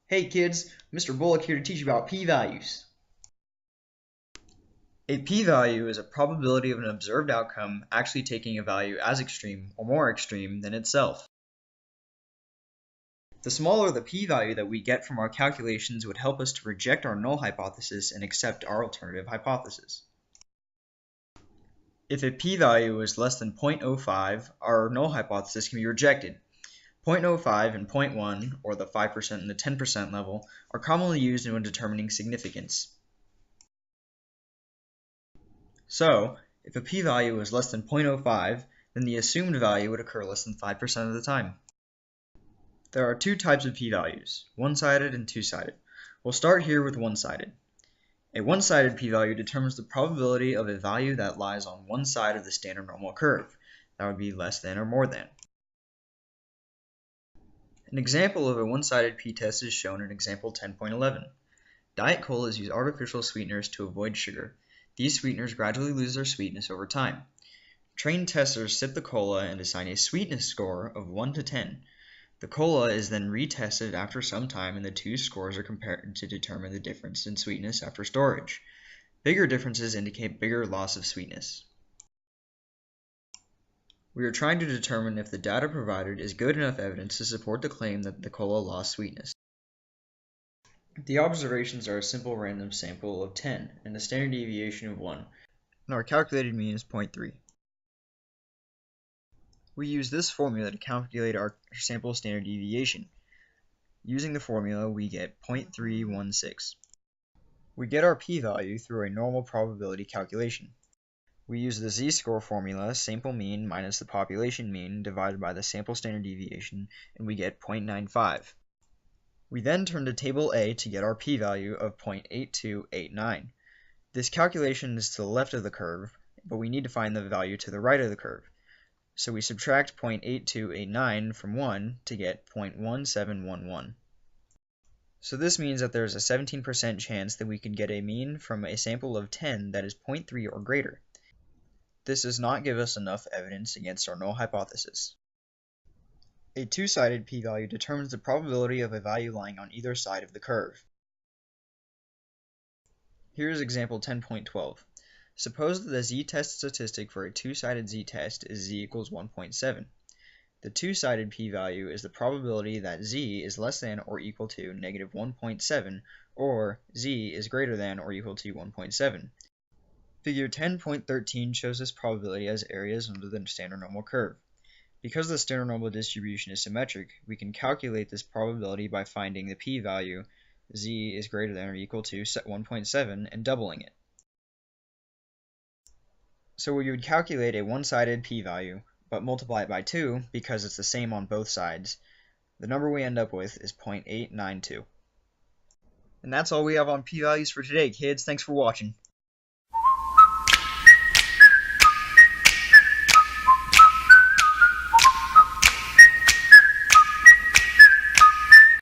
Hey kids, Mr. Bullock here to teach you about p-values. A p-value is a probability of an observed outcome actually taking a value as extreme or more extreme than itself. The smaller the p-value that we get from our calculations would help us to reject our null hypothesis and accept our alternative hypothesis. If a p-value is less than 0.05, our null hypothesis can be rejected. 0.05 and 0.1, or the 5% and the 10% level, are commonly used when determining significance. So, if a p-value is less than 0.05, then the assumed value would occur less than 5% of the time. There are two types of p-values, one-sided and two-sided. We'll start here with one-sided. A one-sided p-value determines the probability of a value that lies on one side of the standard normal curve. That would be less than or more than. An example of a one-sided p-test is shown in example 10.11. Diet Colas use artificial sweeteners to avoid sugar. These sweeteners gradually lose their sweetness over time. Trained testers sip the cola and assign a sweetness score of 1 to 10. The cola is then retested after some time and the two scores are compared to determine the difference in sweetness after storage. Bigger differences indicate bigger loss of sweetness. We are trying to determine if the data provided is good enough evidence to support the claim that the cola lost sweetness. The observations are a simple random sample of 10 and a standard deviation of 1, and our calculated mean is 0.3. We use this formula to calculate our sample standard deviation. Using the formula, we get 0.316. We get our p-value through a normal probability calculation. We use the z-score formula, sample mean minus the population mean divided by the sample standard deviation, and we get 0.95. We then turn to table A to get our p-value of 0.8289. This calculation is to the left of the curve, but we need to find the value to the right of the curve. So we subtract 0.8289 from 1 to get 0.1711. So this means that there's a 17% chance that we could get a mean from a sample of 10 that is 0.3 or greater. This does not give us enough evidence against our null hypothesis. A two-sided p-value determines the probability of a value lying on either side of the curve. Here is example 10.12. Suppose that the z-test statistic for a two-sided z-test is z equals 1.7. The two-sided p-value is the probability that z is less than or equal to negative 1.7 or z is greater than or equal to 1.7. Figure 10.13 shows this probability as areas under the standard normal curve. Because the standard normal distribution is symmetric, we can calculate this probability by finding the p-value z is greater than or equal to 1.7 and doubling it. So we would calculate a one-sided p-value, but multiply it by 2 because it's the same on both sides. The number we end up with is 0.892. And that's all we have on p-values for today, kids. Thanks for watching.